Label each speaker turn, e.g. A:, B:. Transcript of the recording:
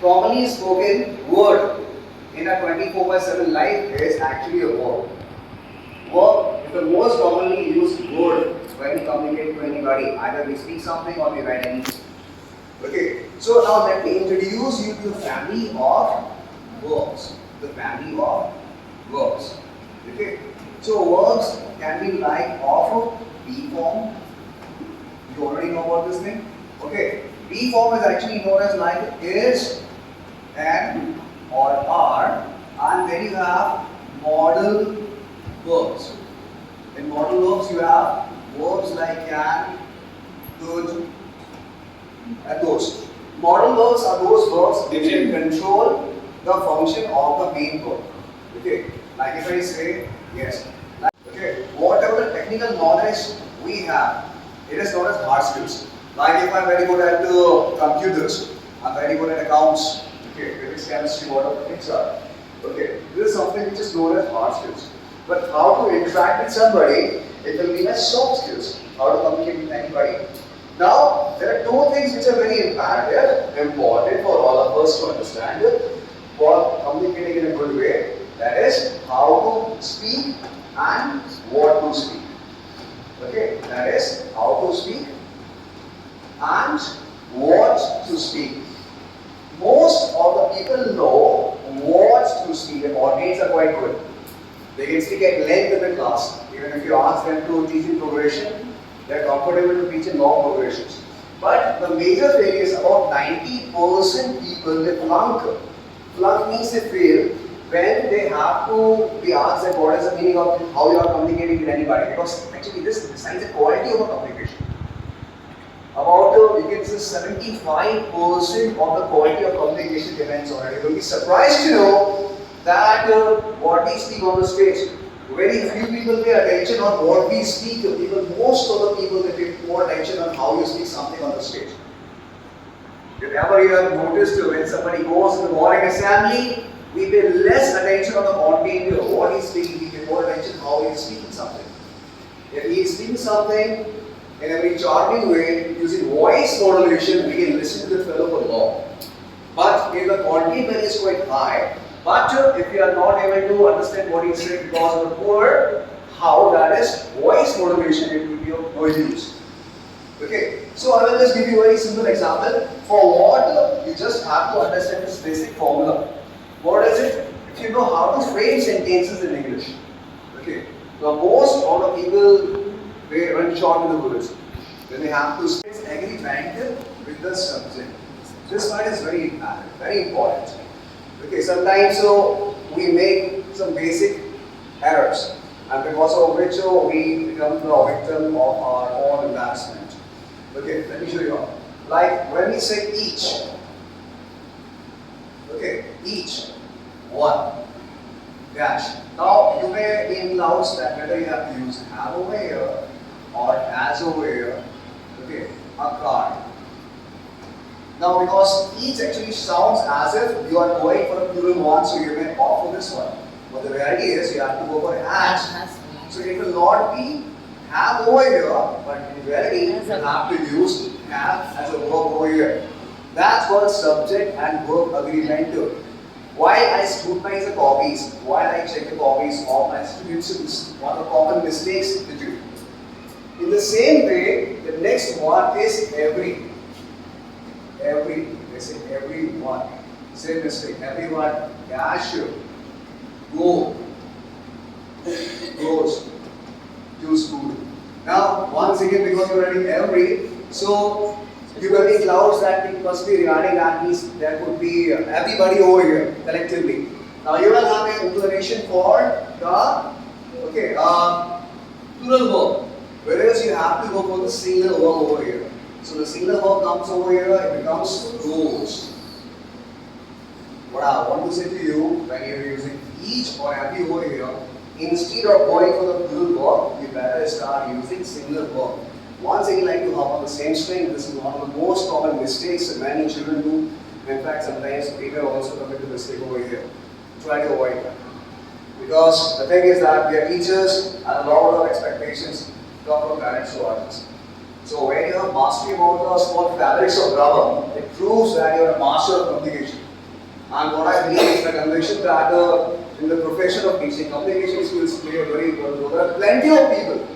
A: commonly spoken word in a 24/7 life is actually a verb. Verb is the most commonly used word when we communicate to anybody. Either we speak something or we write anything. Okay, so now let me introduce you to the family of verbs. The family of verbs. Okay, so verbs can be like of be form. You already know about this thing. Okay, be form is actually known as like is, and, or are, and then you have modal verbs. In modal verbs, you have verbs like can, could, and those. Modal verbs are those verbs which can control the function of the main verb. Okay, like if I say yes. Okay, whatever the technical knowledge we have, it is known as hard skills. Like if I'm very good at computers, I'm very good at accounts, okay, physics, chemistry, whatever things are. Okay, this is something which is known as hard skills. But how to interact with somebody, it will be as soft skills. How to communicate with anybody. Now, there are two things which are very imperative, important for all of us to understand for communicating in a good way. That is how to speak and what to speak. Okay, that is how to speak and what to speak. Most of the people know what to speak. The audience are quite good. They can speak at length in the class. Even if you ask them to teach in progression, they are comfortable to teach in long progressions. But the major failure is about 90% people they flunk. Flunk means they fail when they have to be asked that what is the meaning of how you are communicating with anybody. Because actually this decides the quality of a communication. About you can say 75% of the quality of communication depends on it. You will be surprised to know that what we speak on the stage, very few people pay attention on what we speak. Most of the people they pay more attention on how you speak something on the stage. If ever you have noticed when somebody goes in the morning assembly, we pay less attention on the content of what he's speaking. We pay more attention how he's speaking something. If he is speaking something in a very charming way, using voice modulation, we can listen to the fellow for long. But if the content level is quite high, but if you are not able to understand what he is saying because of the poor, how that is voice modulation, it will be of no use. Okay, so I will just give you a very simple example. For what you just have to understand this basic formula. What is it? If you know how to frame sentences in English. Okay, now most of the people they run short with the words. Then they have to say agreement with the subject. This part is very important. Okay, sometimes we make some basic errors, and because of which we become the victim of our own embarrassment. Okay, let me show you how. Like when we say each. Okay, each, one, dash. Now you may in clouds that whether you have to use have over here or has over here. Okay, a card. Now because each actually sounds as if you are going for a plural one, so you may opt for this one. But the reality is you have to go for has. So it will not be have over here, but in reality you have to use have as a verb over here. That's called subject and verb agreement. While I scrutinize the copies, while I check the copies of my students, one of the common mistakes they do. In the same way, the next one is every. They say everyone. Same mistake. Everyone dash go goes to school. Now, once again, because you're writing every, so you will be clouds that it must be regarding that means there could be everybody over here collectively. Now you will have an inclination for the plural verb, whereas you have to go for the singular verb over here. So the singular verb comes over here, it becomes goes. What I want to say to you, when you are using each or every over here, instead of going for the plural verb, you better start using singular verb. Once again, like to hop on the same string. This is one of the most common mistakes that many children do. In fact, sometimes people also commit the mistake over here. Try to avoid that. Because the thing is that we are teachers and a lot of expectations come from parents to us. So when you have mastery about the small fabrics of grammar, it proves that you are a master of communication. And what I believe is that conviction that in the profession of teaching, communication skills play a very important role. There are plenty of people